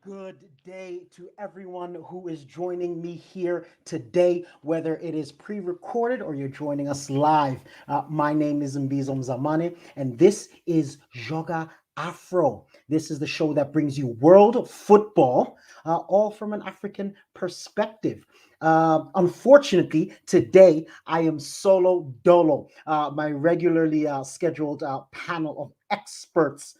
Good day to everyone who is joining me here today, whether it is pre recorded or you're joining us live. My name is Mbizom Zamane, and this is Joga Afro. This is the show that brings you world football, all from an African perspective. Unfortunately, today I am solo dolo. My regularly scheduled panel of experts,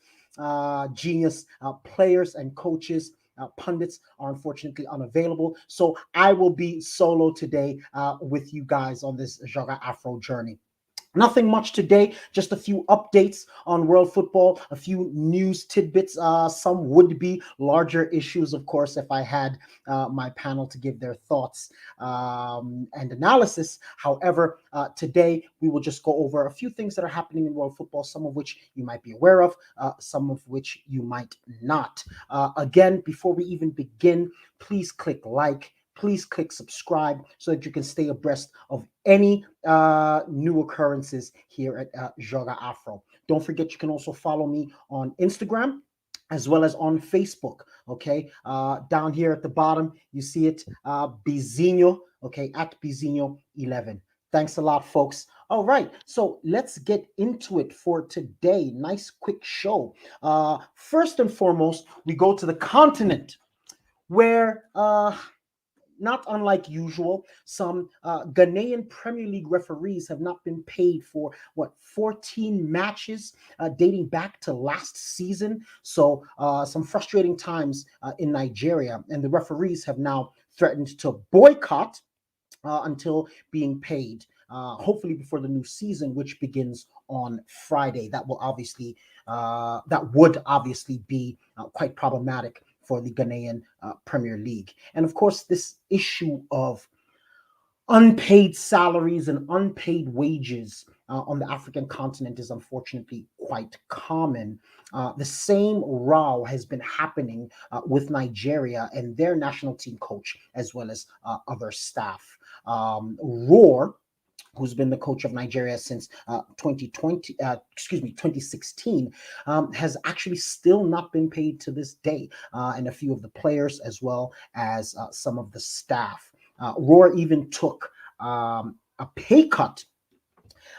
genius players and coaches, pundits are unfortunately unavailable. So I will be solo today with you guys on this Joga Afro journey. Nothing much today, just a few updates on world football, a few news tidbits, some would be larger issues, of course, if I had my panel to give their thoughts and analysis. However, today we will just go over a few things that are happening in world football, some of which you might be aware of, some of which you might not. Again, before we even begin, please click like. Please click subscribe so that you can stay abreast of any new occurrences here at Joga Afro. Don't forget, you can also follow me on Instagram as well as on Facebook. Okay, down here at the bottom, you see it, Bizinho. Okay, at Bizinho11. Thanks a lot, folks. All right, so let's get into it for today. Nice quick show. First and foremost, we go to the continent where not unlike usual, some Ghanaian Premier League referees have not been paid for 14 matches dating back to last season. So, some frustrating times in Nigeria, and the referees have now threatened to boycott until being paid. Hopefully before the new season, which begins on Friday. That would obviously be quite problematic for the Ghanaian Premier League. And of course, this issue of unpaid salaries and unpaid wages on the African continent is unfortunately quite common. The same row has been happening with Nigeria and their national team coach, as well as other staff. Roar, who's been the coach of Nigeria since 2016, has actually still not been paid to this day, and a few of the players as well as some of the staff. Roar even took a pay cut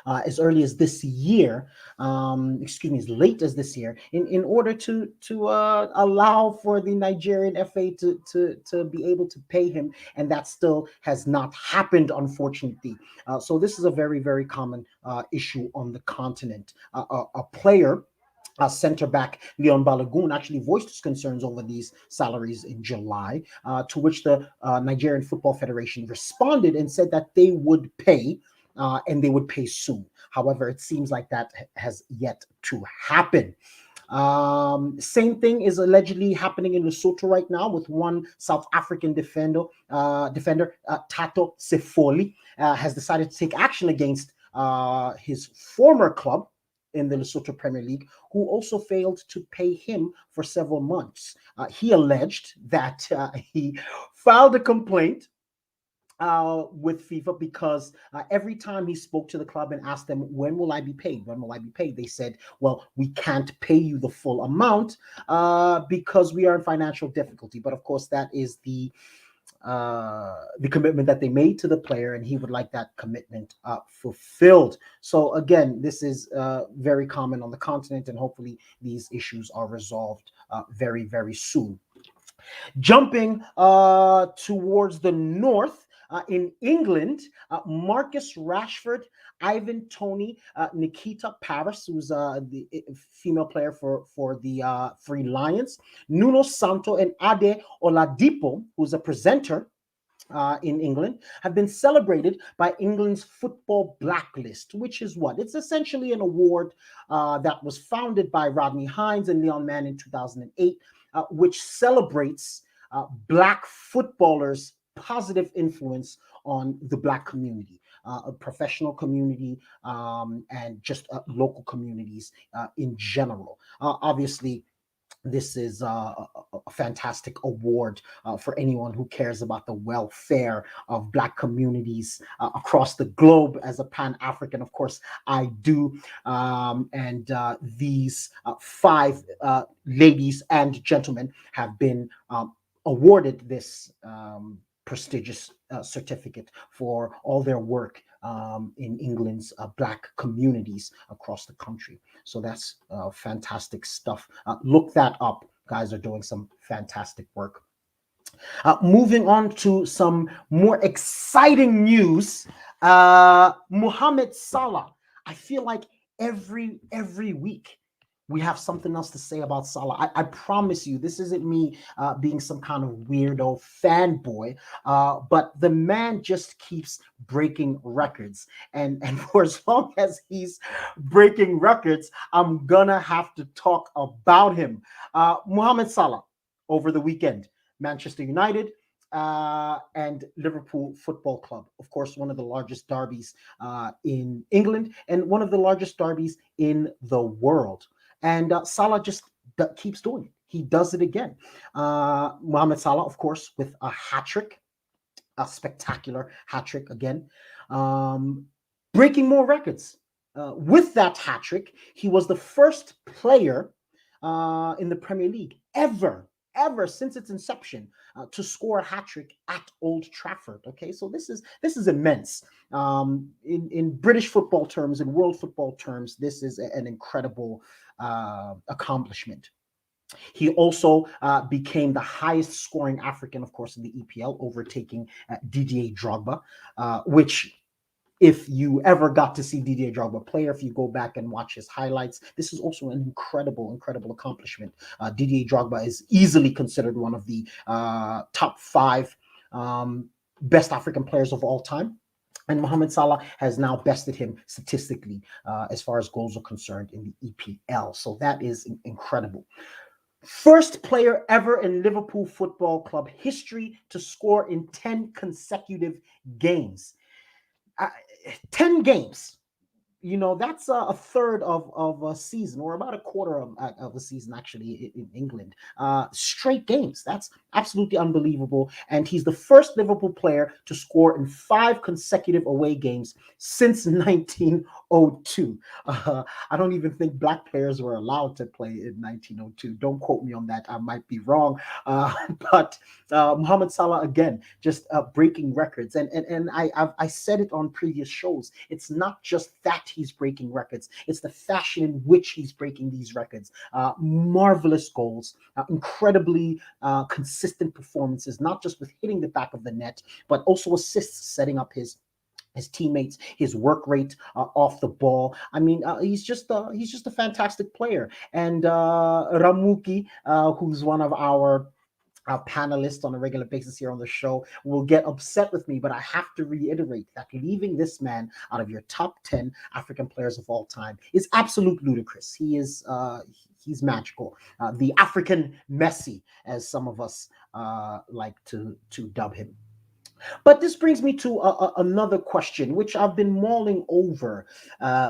as early as this year, as late as this year, in order to allow for the Nigerian FA to be able to pay him, and that still has not happened, unfortunately. So this is a very, very common issue on the continent. A player, center back Leon Balogun, actually voiced his concerns over these salaries in July, to which the Nigerian Football Federation responded and said that they would pay, and they would pay soon. However, it seems like that has yet to happen. Same thing is allegedly happening in Lesotho right now with one South African defender, Tato Sefoli, has decided to take action against his former club in the Lesotho Premier League, who also failed to pay him for several months. He alleged that he filed a complaint with FIFA because every time he spoke to the club and asked them, when will I be paid? When will I be paid? They said, well, we can't pay you the full amount because we are in financial difficulty. But of course, that is the commitment that they made to the player, and he would like that commitment fulfilled. So again, this is very common on the continent, and hopefully these issues are resolved very, very soon. Jumping towards the north, in England, Marcus Rashford, Ivan Toney, Nikita Paris, who's the female player for the Three Lions, Nuno Santo, and Ade Oladipo, who's a presenter in England, have been celebrated by England's football blacklist, which is what? It's essentially an award that was founded by Rodney Hines and Leon Mann in 2008, which celebrates black footballers' positive influence on the black community, a professional community, and just local communities in general. Obviously, This is a fantastic award for anyone who cares about the welfare of Black communities across the globe. As a Pan African, of course, I do. And these five ladies and gentlemen have been awarded this prestigious certificate for all their work in England's Black communities across the country. So that's fantastic stuff. Look that up. Guys are doing some fantastic work. Moving on to some more exciting news. Mohamed Salah. I feel like every week we have something else to say about Salah. I promise you, this isn't me being some kind of weirdo fanboy, but the man just keeps breaking records. And for as long as he's breaking records, I'm gonna have to talk about him. Mohamed Salah over the weekend. Manchester United and Liverpool Football Club. Of course, one of the largest derbies in England and one of the largest derbies in the world. And Salah just keeps doing it. He does it again. Mohamed Salah, of course, with a hat trick, a spectacular hat trick again, breaking more records. With that hat trick, he was the first player in the Premier League ever since its inception to score a hat trick at Old Trafford. Okay, so this is immense. In British football terms, in world football terms, this is an incredible accomplishment. He also became the highest scoring African, of course, in the EPL, overtaking Didier Drogba, which, if you ever got to see Didier Drogba play, or if you go back and watch his highlights, this is also an incredible accomplishment. Didier Drogba is easily considered one of the top five best African players of all time. And Mohamed Salah has now bested him statistically as far as goals are concerned in the EPL. So that is incredible. First player ever in Liverpool Football Club history to score in 10 consecutive games. 10 games, that's a third of a season, or about a quarter of a season, actually, in England. Straight games. That's absolutely unbelievable. And he's the first Liverpool player to score in 5 consecutive away games since 1902. I don't even think Black players were allowed to play in 1902. Don't quote me on that. I might be wrong. But Mohamed Salah, again, just breaking records. And I said it on previous shows. It's not just that he's breaking records, it's the fashion in which he's breaking these records. Marvelous goals, incredibly consistent performances, not just with hitting the back of the net, but also assists, setting up his teammates, his work rate off the ball. I mean, he's just a fantastic player. And Ramuki, who's one of our panelists on a regular basis here on the show, will get upset with me, but I have to reiterate that leaving this man out of your top 10 African players of all time is absolute ludicrous. He's magical. The African Messi, as some of us like to dub him. But this brings me to another question, which I've been mulling over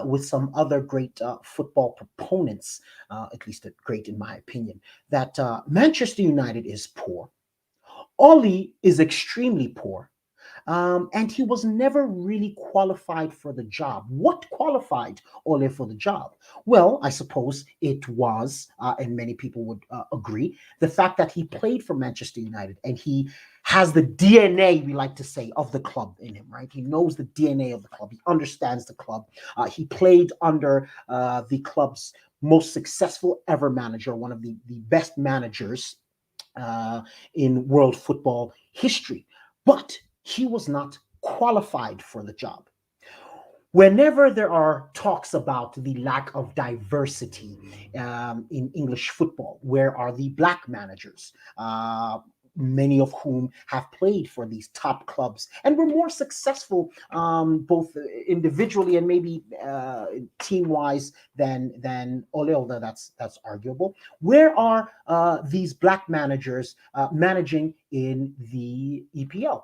with some other great football proponents, at least great in my opinion, that Manchester United is poor. Oli is extremely poor. And he was never really qualified for the job. What qualified Ole for the job? Well, I suppose it was, and many people would agree, the fact that he played for Manchester United and he has the DNA, we like to say, of the club in him, right? He knows the DNA of the club. He understands the club. He played under the club's most successful ever manager, one of the best managers in world football history. But he was not qualified for the job. Whenever there are talks about the lack of diversity in English football, where are the Black managers? Many of whom have played for these top clubs and were more successful, both individually and maybe team-wise than Ole, although that's arguable. Where are these Black managers managing in the EPL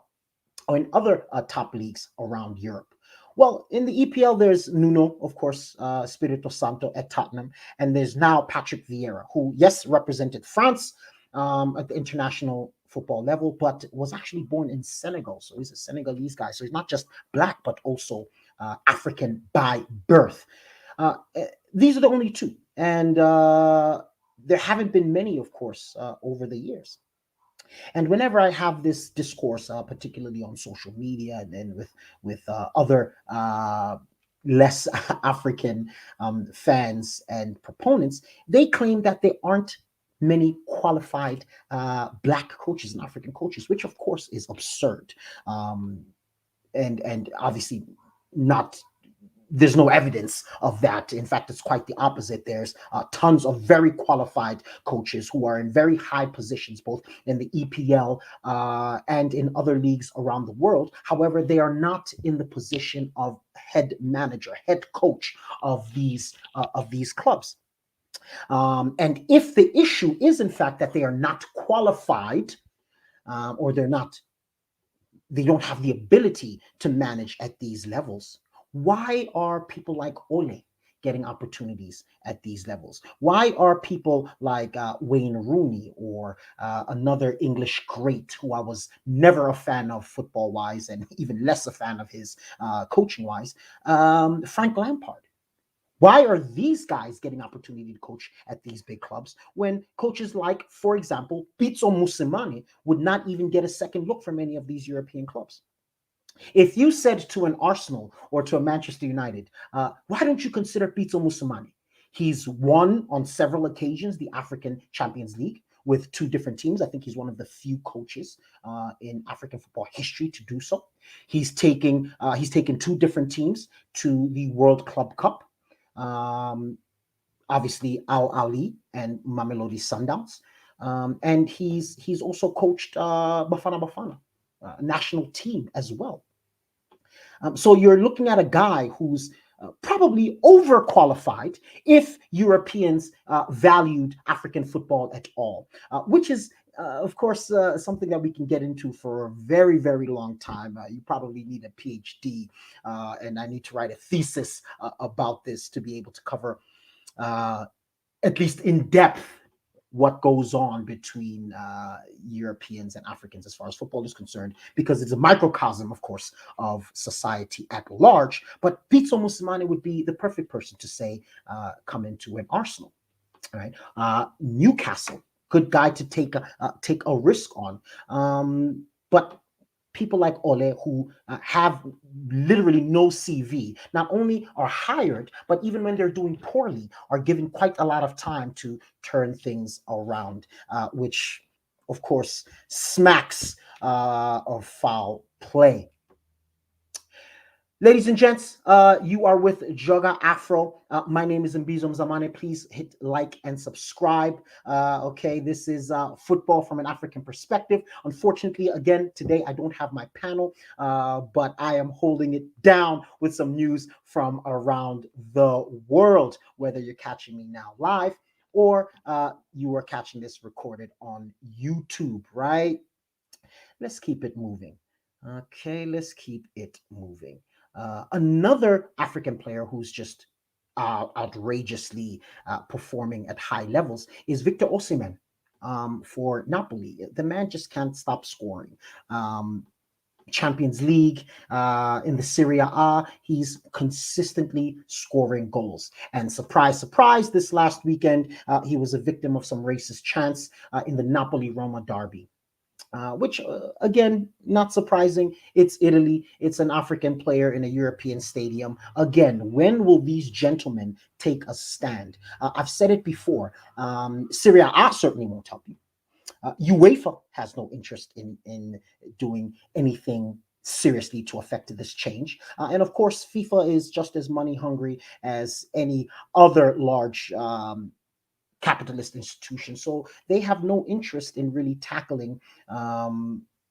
or in other top leagues around Europe? Well, in the EPL, there's Nuno, of course, Spirito Santo at Tottenham, and there's now Patrick Vieira, who, yes, represented France at the international football level, but was actually born in Senegal. So he's a Senegalese guy. So he's not just black, but also African by birth. These are the only two. And there haven't been many, of course, over the years. And whenever I have this discourse, particularly on social media and then with other less African fans and proponents, they claim that there aren't many qualified black coaches and African coaches, which of course is absurd, and obviously not, there's no evidence of that. In fact, it's quite the opposite. There's tons of very qualified coaches who are in very high positions, both in the EPL and in other leagues around the world. However, they are not in the position of head manager, head coach of these clubs. And if the issue is, in fact, that they are not qualified, or they don't have the ability to manage at these levels, why are people like Ole getting opportunities at these levels? Why are people like Wayne Rooney or another English great who I was never a fan of football wise and even less a fan of his coaching wise, Frank Lampard? Why are these guys getting opportunity to coach at these big clubs when coaches like, for example, Pizzo Musimani would not even get a second look from any of these European clubs? If you said to an Arsenal or to a Manchester United, why don't you consider Pizzo Musimani? He's won on several occasions the African Champions League with two different teams. I think he's one of the few coaches in African football history to do so. He's taken two different teams to the World Club Cup. Um, Obviously, Al Ali and Mamelodi Sundowns, and he's also coached Bafana Bafana national team as well. So you're looking at a guy who's probably overqualified if Europeans valued African football at all, which is, of course, something that we can get into for a very, very long time. You probably need a PhD, and I need to write a thesis about this to be able to cover, at least in depth, what goes on between Europeans and Africans as far as football is concerned, because it's a microcosm, of course, of society at large. But Pizzo Musimani would be the perfect person to say, come into an Arsenal, right? Newcastle, good guy to take a risk on. But people like Ole, who have literally no CV, not only are hired, but even when they're doing poorly, are given quite a lot of time to turn things around, which, of course, smacks of foul play. Ladies and gents, you are with Joga Afro. My name is Mbizom Zamane. Please hit like and subscribe. Okay, this is football from an African perspective. Unfortunately, again, today I don't have my panel, but I am holding it down with some news from around the world, whether you're catching me now live or you are catching this recorded on YouTube, right? Let's keep it moving. Okay, let's keep it moving. Another African player who's just outrageously performing at high levels is Victor Oseman for Napoli. The man just can't stop scoring. Champions League, in the Serie A, he's consistently scoring goals. And surprise, surprise, this last weekend, he was a victim of some racist chants in the Napoli-Roma derby. Which, again, not surprising. It's Italy. It's an African player in a European stadium. Again, when will these gentlemen take a stand? I've said it before. Serie A certainly won't help you. UEFA has no interest in doing anything seriously to affect this change. And of course, FIFA is just as money hungry as any other large capitalist institution. So they have no interest in really tackling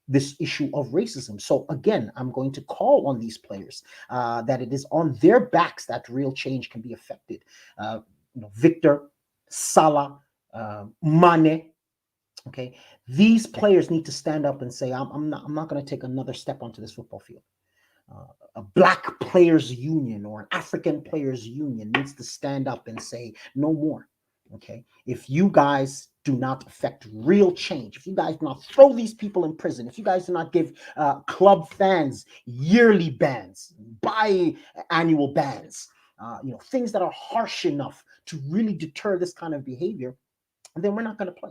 this issue of racism. So again, I'm going to call on these players that it is on their backs that real change can be affected. Victor, Salla, Mane. Okay, these players need to stand up and say, I'm not going to take another step onto this football field. a Black Players Union or an African Players Union needs to stand up and say, no more. Okay. If you guys do not affect real change, if you guys do not throw these people in prison, if you guys do not give club fans yearly bans, biannual bans, things that are harsh enough to really deter this kind of behavior, then we're not going to play.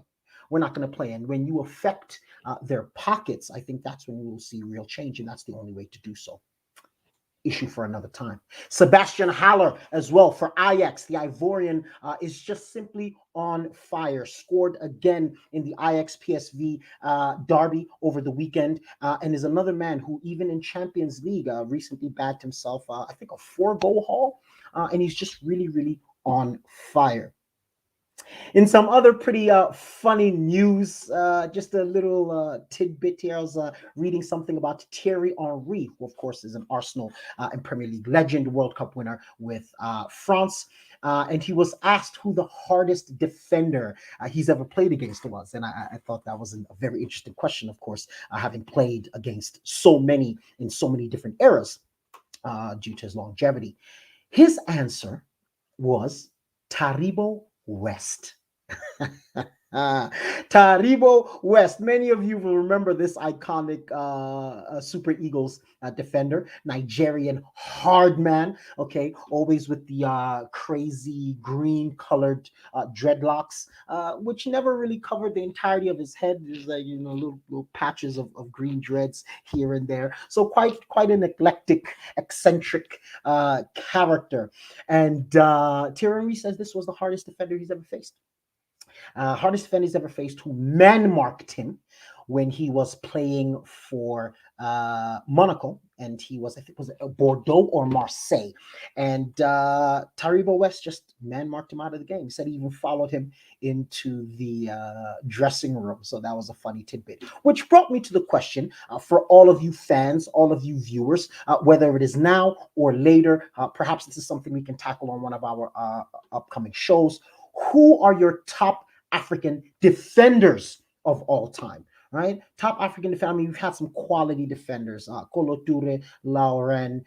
We're not going to play. And when you affect their pockets, I think that's when we will see real change. And that's the only way to do so. Issue for another time. Sebastian Haller as well for Ajax. The Ivorian is just simply on fire. Scored again in the Ajax PSV derby over the weekend, and is another man who, even in Champions League, recently bagged himself, I think, a 4-goal haul, and he's just really, really on fire. In some other pretty funny news, just a little tidbit here. I was reading something about Thierry Henry, who, of course, is an Arsenal and Premier League legend, World Cup winner with France. And he was asked who the hardest defender he's ever played against was. And I thought that was a very interesting question, of course, having played against so many in so many different eras due to his longevity. His answer was Taribo West. Taribo West. Many of you will remember this iconic Super Eagles defender, Nigerian hard man. Okay, always with the crazy green colored dreadlocks, which never really covered the entirety of his head. There's little patches of green dreads here and there. So quite an eclectic, eccentric character. And Thierry Henry says this was the hardest defender he's ever faced. Hardest defender he's ever faced, who man-marked him when he was playing for Monaco, and he was, I think, was it Bordeaux or Marseille, and Taribo West just man-marked him out of the game. He said he even followed him into the dressing room, so that was a funny tidbit. Which brought me to the question for all of you fans, all of you viewers, whether it is now or later, perhaps this is something we can tackle on one of our upcoming shows. Who are your top African defenders of all time? Right, top African defender. I mean, we've had some quality defenders. Kolo Toure, Lauren.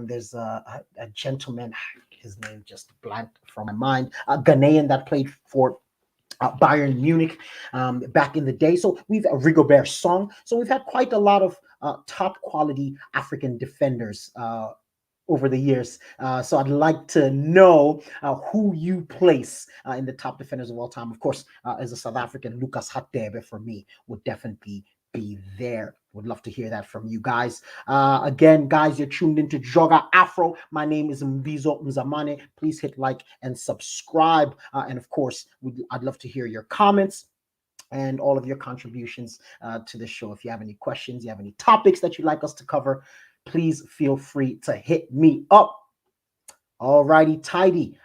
There's a gentleman. His name just blanked from my mind. A Ghanaian that played for Bayern Munich back in the day. So we've Rigobert Song. So we've had quite a lot of top quality African defenders over the years. So I'd like to know who you place in the top defenders of all time. Of course, as a South African, Lucas Hadebe for me would definitely be there. Would love to hear that from you guys. Again, guys, you're tuned into Joga Afro. My name is Mbizo Mzamane. Please hit like and subscribe. And of course, I'd love to hear your comments and all of your contributions to the show. If you have any questions, you have any topics that you'd like us to cover, please feel free to hit me up. All righty, tidy.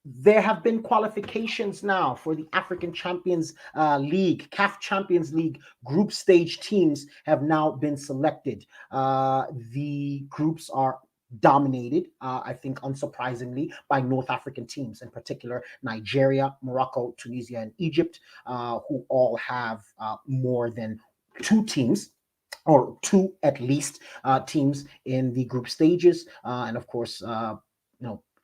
There have been qualifications now for the African Champions League, CAF Champions League group stage teams have now been selected. The groups are dominated, I think, unsurprisingly, by North African teams, in particular Nigeria, Morocco, Tunisia, and Egypt, who all have more than 2 teams, or 2 at least teams in the group stages. And of course,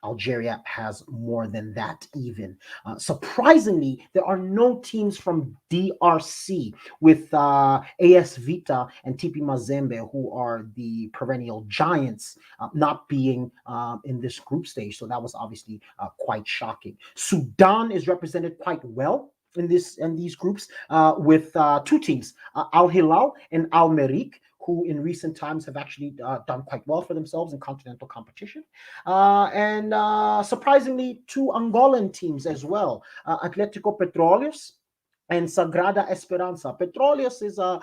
Algeria has more than that even. Surprisingly, there are no teams from DRC, with AS Vita and TP Mazembe, who are the perennial giants, not being in this group stage. So that was obviously quite shocking. Sudan is represented quite well in these groups with 2 teams, Al Hilal and Al Merrikh, who in recent times have actually done quite well for themselves in continental competition. And surprisingly, 2 Angolan teams as well, Atletico Petróleos and Sagrada Esperança. Petróleos is a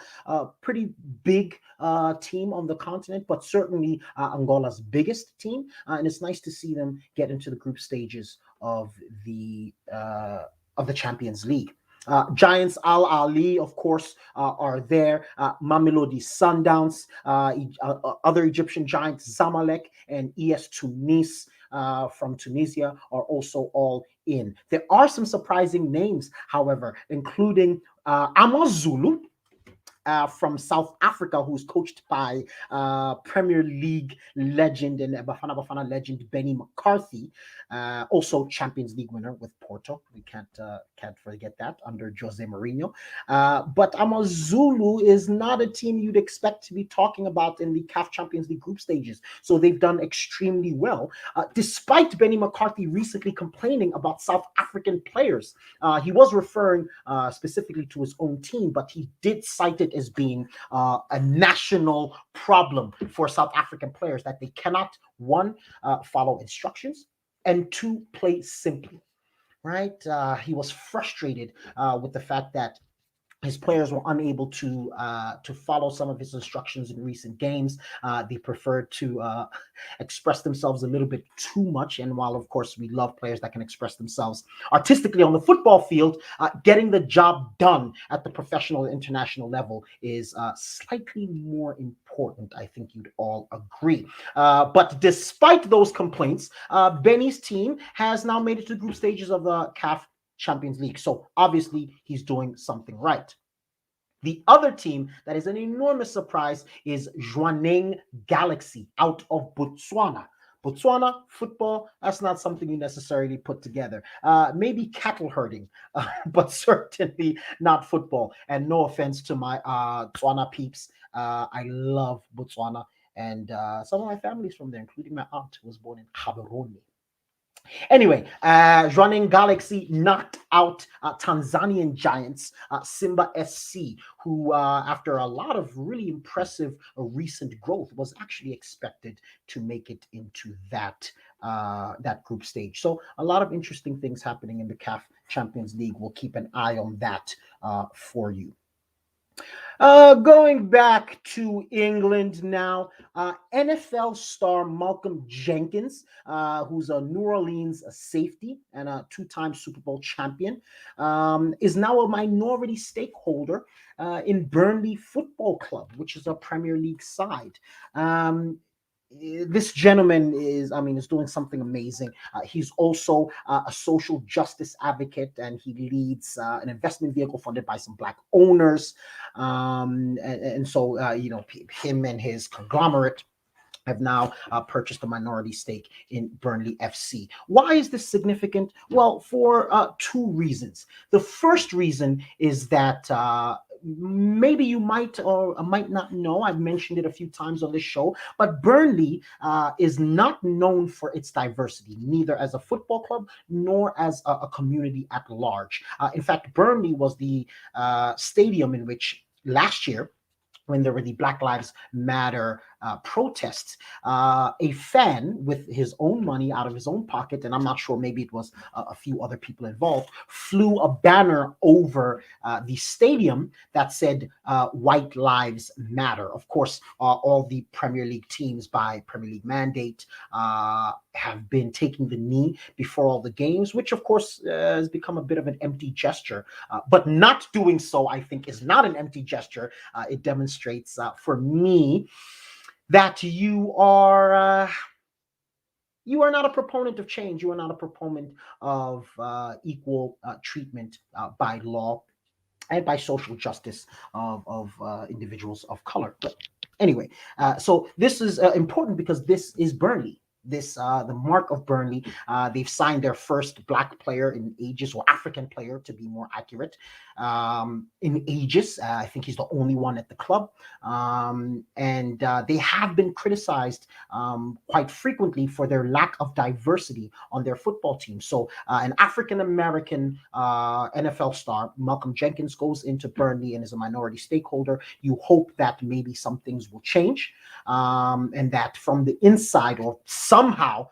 pretty big team on the continent, but certainly Angola's biggest team. And it's nice to see them get into the group stages of the Champions League. Giants Al Ali, of course, are there. Mamelodi Sundowns, other Egyptian giants Zamalek and ES Tunis from Tunisia are also all in. There are some surprising names, however, including Amos Zulu, from South Africa, who's coached by Premier League legend and Bafana Bafana legend Benny McCarthy, also Champions League winner with Porto. We can't forget that under Jose Mourinho. But Amazulu is not a team you'd expect to be talking about in the CAF Champions League group stages. So they've done extremely well, despite Benny McCarthy recently complaining about South African players. He was referring specifically to his own team, but he did cite it as being a national problem for South African players, that they cannot, one, follow instructions, and two, play simply. Right? He was frustrated with the fact that his players were unable to follow some of his instructions in recent games. They preferred to express themselves a little bit too much. And while, of course, we love players that can express themselves artistically on the football field, getting the job done at the professional and international level is slightly more important. I think you'd all agree. But despite those complaints, Benny's team has now made it to the group stages of the CAF Champions League. So obviously he's doing something right. The other team that is an enormous surprise is Jwaneng Galaxy out of Botswana. Botswana football, that's not something you necessarily put together. Maybe cattle herding, but certainly not football. And no offense to my Tswana peeps. I love Botswana. And some of my family's from there, including my aunt, who was born in Gaborone. Anyway, Jwaneng Galaxy knocked out Tanzanian giants Simba SC, who, after a lot of really impressive recent growth, was actually expected to make it into that group stage. So a lot of interesting things happening in the CAF Champions League. We'll keep an eye on that for you. Going back to England now, NFL star Malcolm Jenkins, who's a New Orleans safety and a two-time Super Bowl champion, is now a minority stakeholder in Burnley Football Club, which is a Premier League side. This gentleman is doing something amazing. He's also a social justice advocate, and he leads an investment vehicle funded by some Black owners. And so, him and his conglomerate have now purchased a minority stake in Burnley FC. Why is this significant? Well, for two reasons. The first reason is that maybe you might or might not know, I've mentioned it a few times on this show, but Burnley is not known for its diversity, neither as a football club nor as a community at large. In fact, Burnley was the stadium in which last year, when there were the Black Lives Matter protests, a fan with his own money out of his own pocket, and I'm not sure, maybe it was a few other people involved, flew a banner over the stadium that said White Lives Matter. Of course, all the Premier League teams by Premier League mandate have been taking the knee before all the games, which of course has become a bit of an empty gesture. But not doing so, I think, is not an empty gesture. It demonstrates for me that you are not a proponent of change. You are not a proponent of equal treatment by law and by social justice of individuals of color. But anyway, so this is important because this is Burnley. The mark of Burnley. They've signed their first Black player in ages, or African player to be more accurate, in ages. I think he's the only one at the club. And they have been criticized quite frequently for their lack of diversity on their football team. So an African-American NFL star, Malcolm Jenkins, goes into Burnley and is a minority stakeholder. You hope that maybe some things will change, and that from the inside or somehow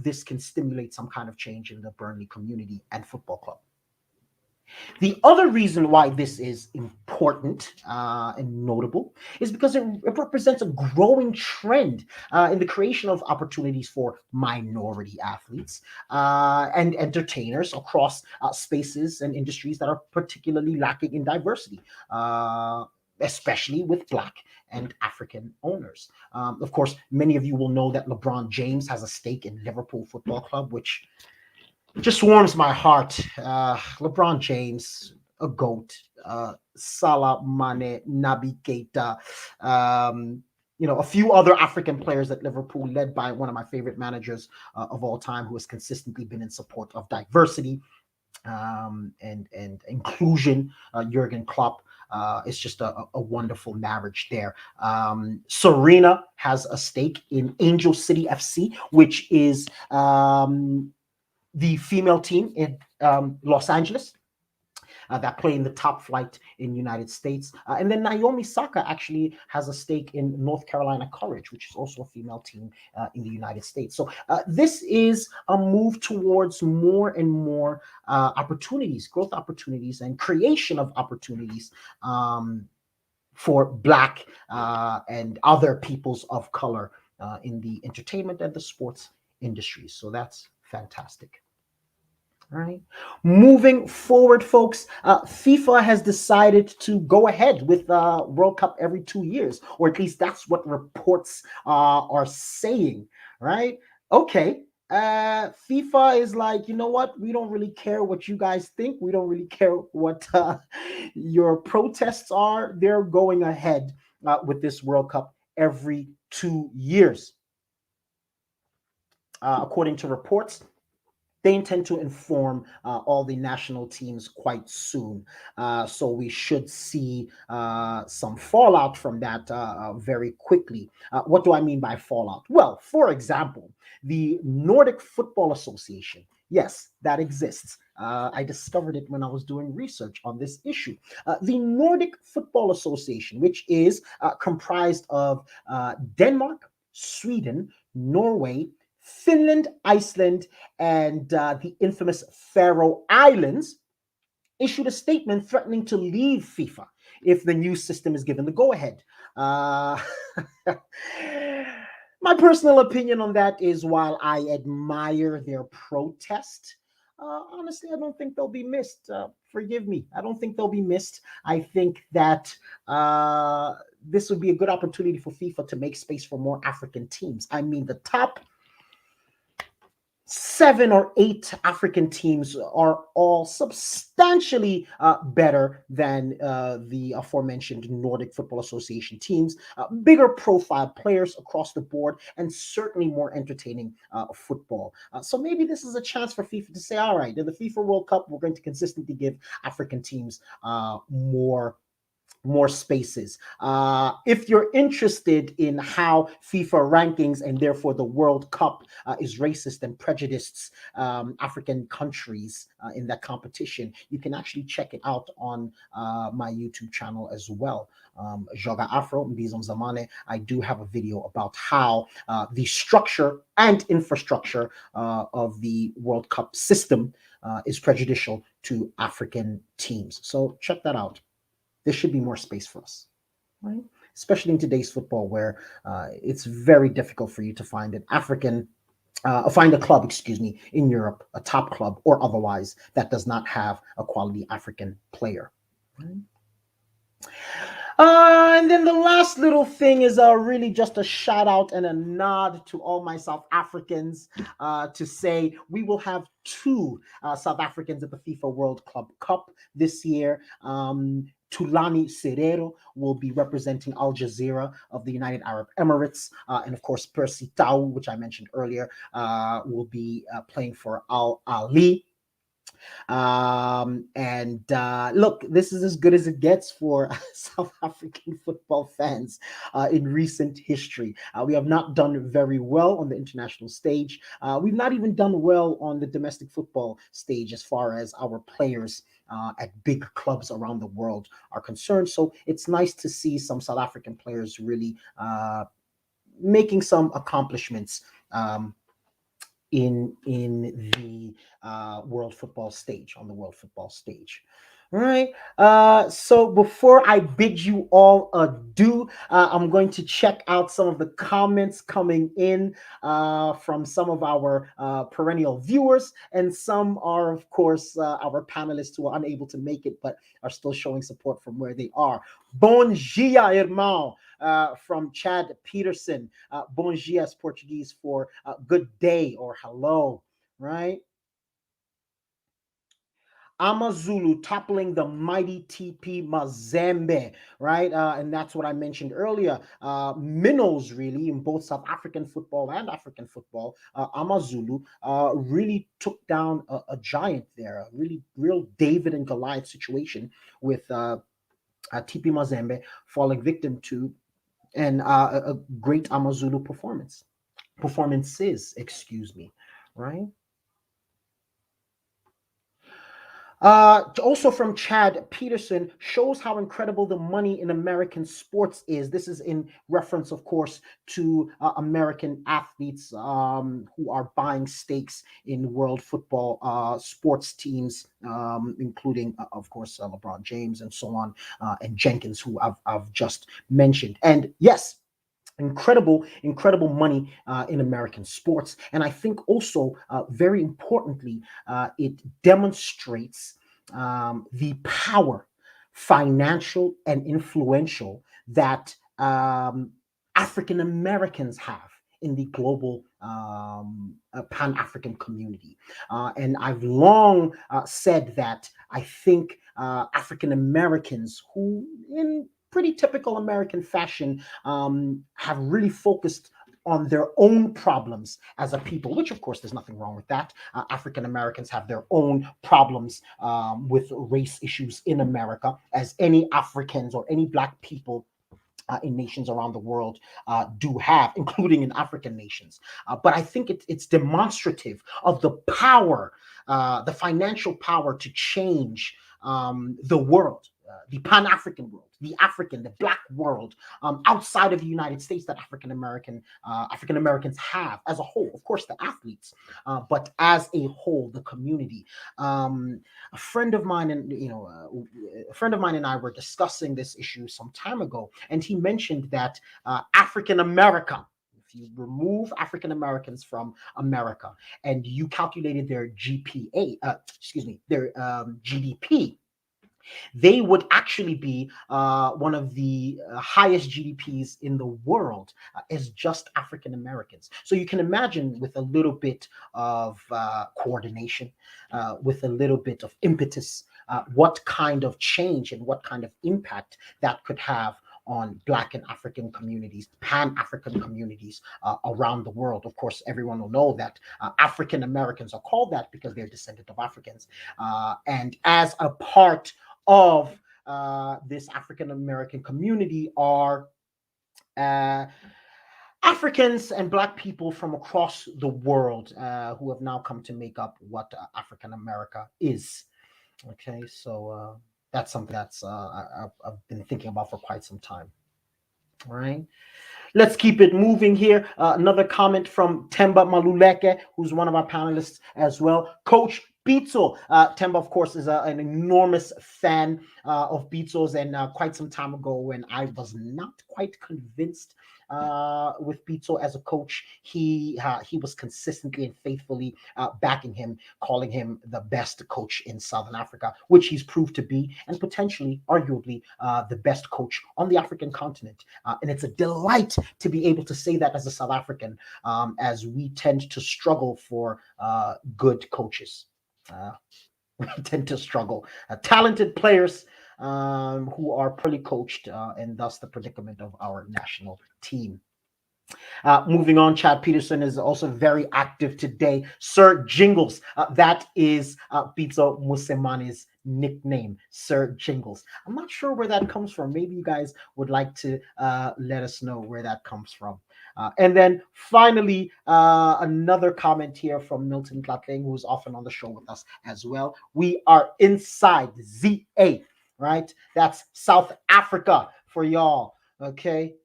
this can stimulate some kind of change in the Burnley community and football club. The other reason why this is important and notable is because it represents a growing trend in the creation of opportunities for minority athletes and entertainers across spaces and industries that are particularly lacking in diversity, especially with Black and African owners. Of course, many of you will know that LeBron James has a stake in Liverpool Football Club, which just warms my heart. LeBron James, a GOAT, Salla, Mane, Naby Keita, a few other African players at Liverpool, led by one of my favorite managers of all time, who has consistently been in support of diversity and inclusion. Jurgen Klopp. It's just a wonderful marriage there. Serena has a stake in Angel City FC, which is the female team in Los Angeles that play in the top flight in the United States. And then Naomi Osaka actually has a stake in North Carolina Courage, which is also a female team in the United States. So this is a move towards more and more opportunities, growth opportunities, and creation of opportunities for Black and other peoples of color in the entertainment and the sports industries. So that's fantastic. All right. Moving forward, folks, FIFA has decided to go ahead with World Cup every 2 years, or at least that's what reports are saying. Right? Okay. FIFA is like, you know what? We don't really care what you guys think. We don't really care what your protests are. They're going ahead with this World Cup every 2 years. According to reports, they intend to inform all the national teams quite soon. So we should see some fallout from that very quickly. What do I mean by fallout? Well, for example, the Nordic Football Association. Yes, that exists. I discovered it when I was doing research on this issue. The Nordic Football Association, which is comprised of Denmark, Sweden, Norway, Finland, Iceland, and the infamous Faroe Islands, issued a statement threatening to leave FIFA if the new system is given the go-ahead. My personal opinion on that is, while I admire their protest, honestly, I don't think they'll be missed. Forgive me. I don't think they'll be missed. I think that this would be a good opportunity for FIFA to make space for more African teams. I mean, the top 7 or 8 African teams are all substantially better than the aforementioned Nordic Football Association teams, bigger profile players across the board, and certainly more entertaining football. So maybe this is a chance for FIFA to say, all right, in the FIFA World Cup, we're going to consistently give African teams more spaces. If you're interested in how FIFA rankings and therefore the World Cup is racist and prejudiced African countries in that competition, you can actually check it out on my YouTube channel as well. Joga Afro, Mbizom Zamane. I do have a video about how the structure and infrastructure of the World Cup system is prejudicial to African teams. So check that out. There should be more space for us, right? Especially in today's football, where it's very difficult for you to find an find a club, in Europe, a top club or otherwise, that does not have a quality African player. Right? And then the last little thing is really just a shout out and a nod to all my South Africans to say we will have 2 South Africans at the FIFA World Club Cup this year. Tulani Serero will be representing Al Jazeera of the United Arab Emirates. And of course, Percy Tau, which I mentioned earlier, will be playing for Al Ali. And look, this is as good as it gets for South African football fans in recent history. We have not done very well on the international stage. We've not even done well on the domestic football stage as far as our players at big clubs around the world are concerned. So it's nice to see some South African players really making some accomplishments in the world football stage, on the world football stage. All right. So before I bid you all adieu, I'm going to check out some of the comments coming in from some of our perennial viewers, and some are, of course, our panelists who are unable to make it but are still showing support from where they are. Bom dia, irmão, from Chad Peterson. Bom dia is Portuguese for good day or hello, right? Amazulu toppling the mighty TP Mazembe, right? And that's what I mentioned earlier. Minnows, really, in both South African football and African football, Amazulu really took down a giant there, a really real David and Goliath situation with TP Mazembe falling victim to and a great Amazulu performances, excuse me, right? Also from Chad Peterson, shows how incredible the money in American sports is. This is in reference, of course, to American athletes who are buying stakes in world football sports teams, including, of course, LeBron James and so on, and Jenkins, who I've just mentioned. And yes, incredible money in American sports. And I think also, very importantly, it demonstrates the power, financial and influential, that African Americans have in the global Pan African community. And I've long said that I think African Americans, who in pretty typical American fashion, have really focused on their own problems as a people, which of course there's nothing wrong with that. African Americans have their own problems with race issues in America, as any Africans or any Black people in nations around the world do have, including in African nations. But I think it's demonstrative of the power, the financial power to change the world. The Pan African world, the African, the Black world, outside of the United States, that African Americans have as a whole. Of course, the athletes, but as a whole, the community. A friend of mine, and a friend of mine and I were discussing this issue some time ago, and he mentioned that African America, if you remove African Americans from America and you calculated their their GDP, they would actually be one of the highest GDPs in the world as just African Americans. So you can imagine, with a little bit of coordination, with a little bit of impetus, what kind of change and what kind of impact that could have on Black and African communities, Pan-African communities around the world. Of course, everyone will know that African Americans are called that because they're descendant of Africans. And as a part of this African American community are uh, Africans and Black people from across the world who have now come to make up what African America is. Okay, so that's something that's I've been thinking about for quite some time. All right. Let's keep it moving here. Another comment from Temba Maluleke, who's one of our panelists as well. Coach Beatzel. Temba, of course, is an enormous fan of Beatzel's, and quite some time ago, when I was not quite convinced with Beatzel as a coach, he was consistently and faithfully backing him, calling him the best coach in Southern Africa, which he's proved to be, and potentially, arguably, the best coach on the African continent. And it's a delight to be able to say that as a South African, as we tend to struggle for good coaches. We tend to struggle. Talented players who are poorly coached, and thus the predicament of our national team. Moving on, Chad Peterson is also very active today. Sir Jingles, that is Pizzo Musemani's nickname, Sir Jingles. I'm not sure where that comes from. Maybe you guys would like to let us know where that comes from. And then finally, another comment here from Milton Klatling, who's often on the show with us as well. We are inside ZA, right? That's South Africa for y'all. Okay.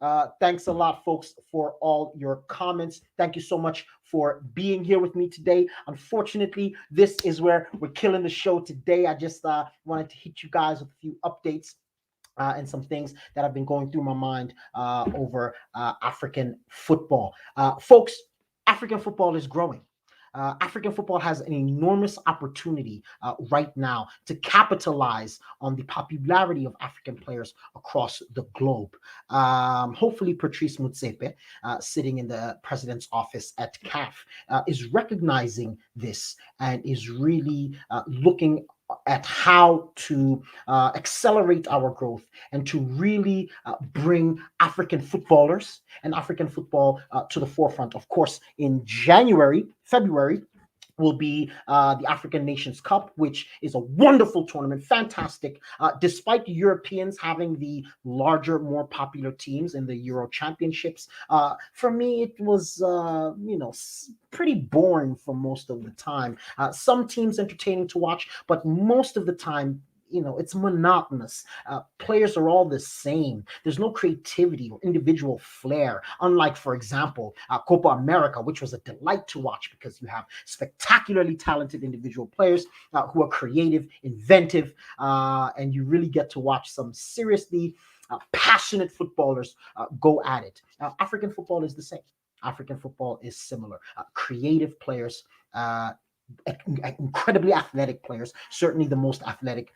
Thanks a lot, folks, for all your comments. Thank you so much for being here with me today. Unfortunately, this is where we're killing the show today. I just wanted to hit you guys with a few updates and some things that have been going through my mind over African football. Folks, African football is growing. African football has an enormous opportunity right now to capitalize on the popularity of African players across the globe. Hopefully, Patrice Motsepe, sitting in the president's office at CAF, is recognizing this and is really looking at how to accelerate our growth and to really bring African footballers and African football to the forefront. Of course, in February, will be the African Nations Cup, which is a wonderful tournament, fantastic. Despite the Europeans having the larger, more popular teams in the Euro Championships, for me it was, pretty boring for most of the time. Some teams entertaining to watch, but most of the time, it's monotonous. Players are all the same. There's no creativity or individual flair, unlike, for example, Copa America, which was a delight to watch because you have spectacularly talented individual players who are creative, inventive, and you really get to watch some seriously passionate footballers go at it. African football is the same. African football is similar. Creative players, incredibly athletic players, certainly the most athletic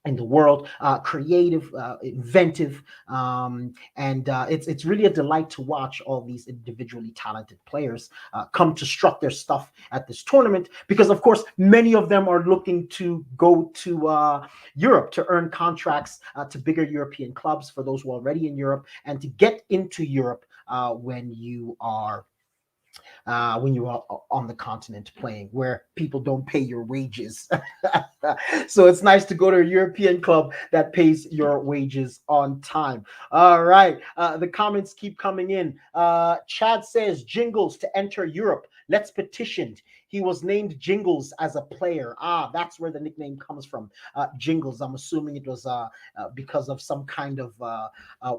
in the world, creative, inventive, and it's really a delight to watch all these individually talented players come to strut their stuff at this tournament, because of course many of them are looking to go to Europe to earn contracts to bigger European clubs for those who are already in Europe, and to get into Europe when you are on the continent playing, where people don't pay your wages. So it's nice to go to a European club that pays your wages on time. All right. The comments keep coming in. Chad says, Jingles to enter Europe. Let's petition. He was named Jingles as a player. That's where the nickname comes from. Jingles. I'm assuming it was because of some kind of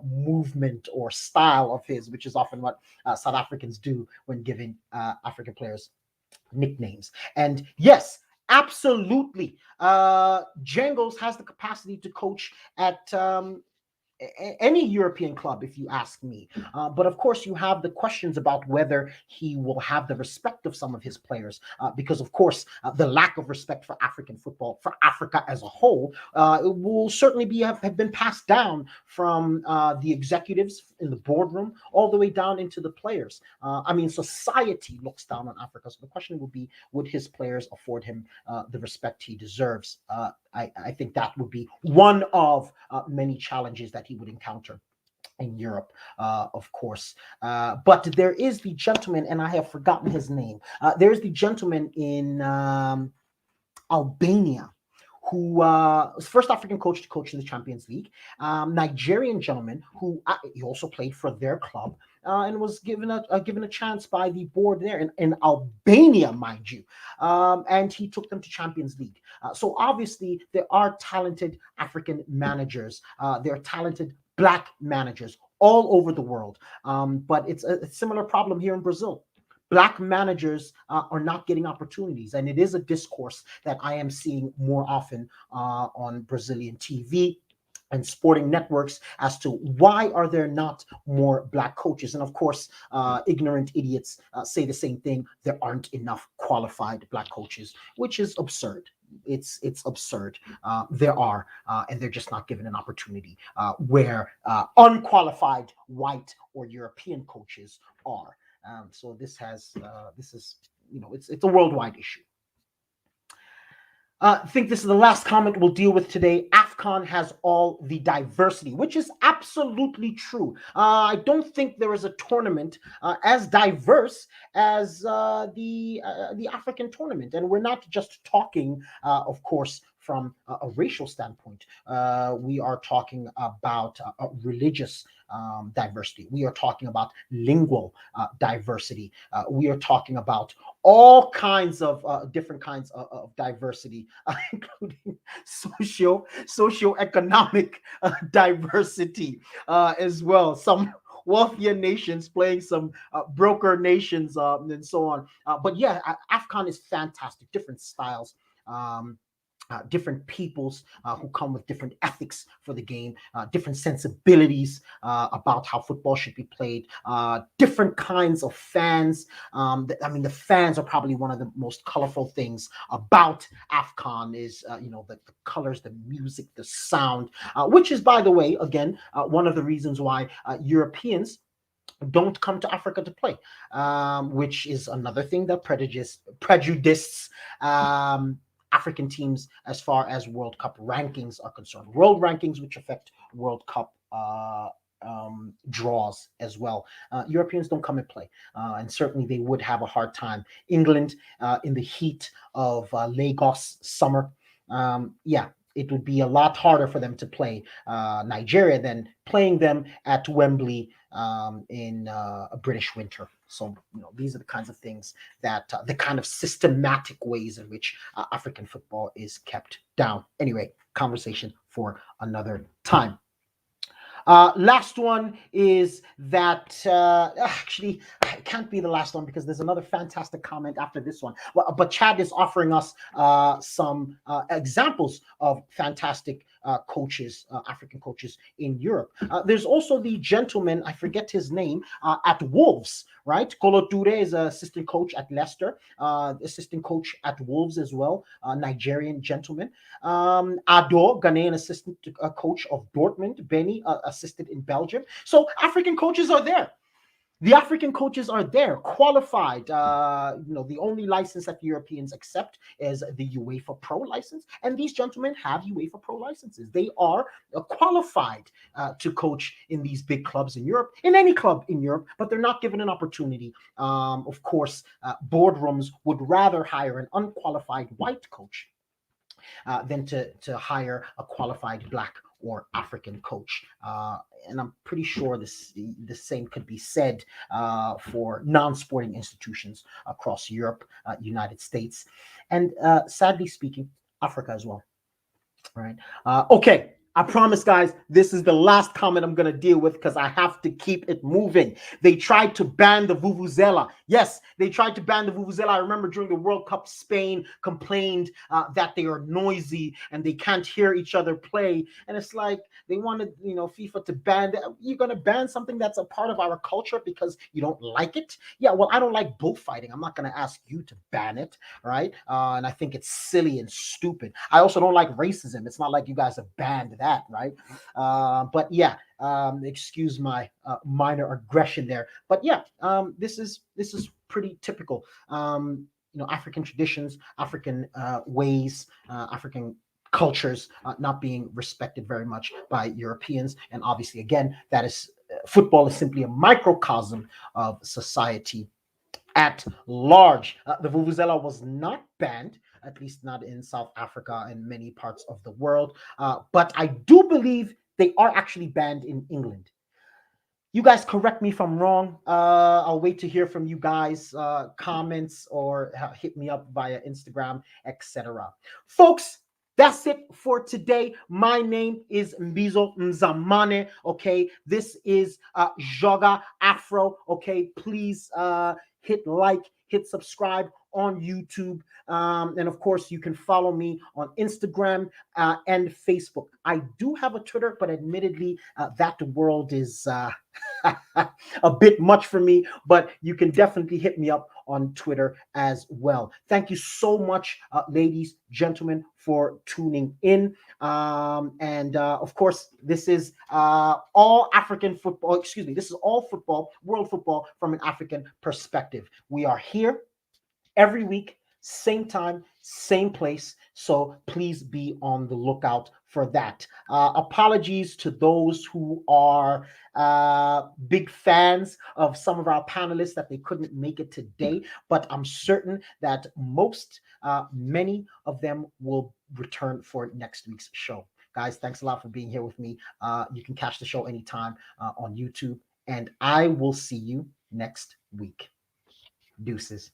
movement or style of his, which is often what South Africans do when giving African players nicknames. And yes, absolutely, Jangles has the capacity to coach at any European club, if you ask me. But of course, you have the questions about whether he will have the respect of some of his players, because of course, the lack of respect for African football, for Africa as a whole, it will certainly have been passed down from the executives in the boardroom all the way down into the players. Society looks down on Africa. So the question would be, would his players afford him the respect he deserves? I think that would be one of many challenges that he would encounter in Europe, of course. But there is the gentleman, and I have forgotten his name. There's the gentleman in Albania who was first African coach to coach in the Champions League, Nigerian gentleman who he also played for their club, and was given a chance by the board there in Albania, mind you, and he took them to Champions League. So obviously there are talented African managers, there are talented Black managers all over the world, but it's a similar problem here in Brazil. Black managers are not getting opportunities, and it is a discourse that I am seeing more often on Brazilian TV and sporting networks as to why are there not more Black coaches. And of course, ignorant idiots say the same thing: there aren't enough qualified Black coaches, which is absurd. It's absurd. There are, and they're just not given an opportunity where unqualified white or European coaches are. So this is it's a worldwide issue. I think this is the last comment we'll deal with today. AFCON has all the diversity, which is absolutely true. I don't think there is a tournament as diverse as the African tournament. And we're not just talking, of course, from a racial standpoint. We are talking about religious diversity. We are talking about lingual diversity. We are talking about all kinds of different kinds of diversity, including socioeconomic diversity as well. Some wealthier nations playing some broker nations and so on. But yeah, AFCON is fantastic. Different styles. Different peoples who come with different ethics for the game, different sensibilities about how football should be played, different kinds of fans. The fans are probably one of the most colorful things about AFCON is, the colors, the music, the sound, which is, by the way, again, one of the reasons why Europeans don't come to Africa to play, which is another thing that prejudice African teams as far as World Cup rankings are concerned. World rankings, which affect World Cup draws as well. Europeans don't come and play, and certainly they would have a hard time. England, in the heat of Lagos summer, yeah, it would be a lot harder for them to play Nigeria than playing them at Wembley in a British winter. So, these are the kinds of things that the kind of systematic ways in which African football is kept down. Anyway, conversation for another time. Last one is that actually it can't be the last one because there's another fantastic comment after this one. Well, but Chad is offering us some examples of fantastic coaches, African coaches in Europe. There's also the gentleman, I forget his name, at Wolves, right? Kolo Toure is assistant coach at Leicester, assistant coach at Wolves as well, Nigerian gentleman. Ado, Ghanaian assistant coach of Dortmund. Benny, assistant in Belgium. So African coaches are there. The African coaches are there, qualified. The only license that the Europeans accept is the UEFA Pro license, and these gentlemen have UEFA Pro licenses. They are qualified to coach in these big clubs in Europe, in any club in Europe, but they're not given an opportunity. Of course, boardrooms would rather hire an unqualified white coach than to hire a qualified black or African coach. And I'm pretty sure the same could be said for non-sporting institutions across Europe, United States, and sadly speaking, Africa as well. Right. Okay. I promise, guys, this is the last comment I'm going to deal with because I have to keep it moving. They tried to ban the Vuvuzela. Yes, they tried to ban the Vuvuzela. I remember during the World Cup, Spain complained that they are noisy and they can't hear each other play. And it's like they wanted, FIFA to ban that. You're going to ban something that's a part of our culture because you don't like it? Yeah, well, I don't like bullfighting. I'm not going to ask you to ban it, right? And I think it's silly and stupid. I also don't like racism. It's not like you guys have banned that, right? But yeah, excuse my minor aggression there. But yeah, this is pretty typical. African traditions, African ways, African cultures not being respected very much by Europeans, and obviously, again, that is football is simply a microcosm of society at large. The Vuvuzela was not banned, at least not in South Africa and many parts of the world. But I do believe they are actually banned in England. You guys correct me if I'm wrong. I'll wait to hear from you guys, comments, or hit me up via Instagram, etc. Folks, that's it for today. My name is Mbizo Nzamane. Okay, this is Joga Afro. Okay, please hit like, hit subscribe on YouTube. And of course, you can follow me on Instagram and Facebook. I do have a Twitter, but admittedly, that world is a bit much for me, but you can definitely hit me up on Twitter as well. Thank you so much, ladies, gentlemen, for tuning in. And of course, this is all African football. Excuse me. This is all football, world football from an African perspective. We are here every week, same time, same place. So please be on the lookout for that. Apologies to those who are big fans of some of our panelists that they couldn't make it today, but I'm certain that many of them will return for next week's show. Guys, thanks a lot for being here with me. You can catch the show anytime on YouTube, and I will see you next week. Deuces.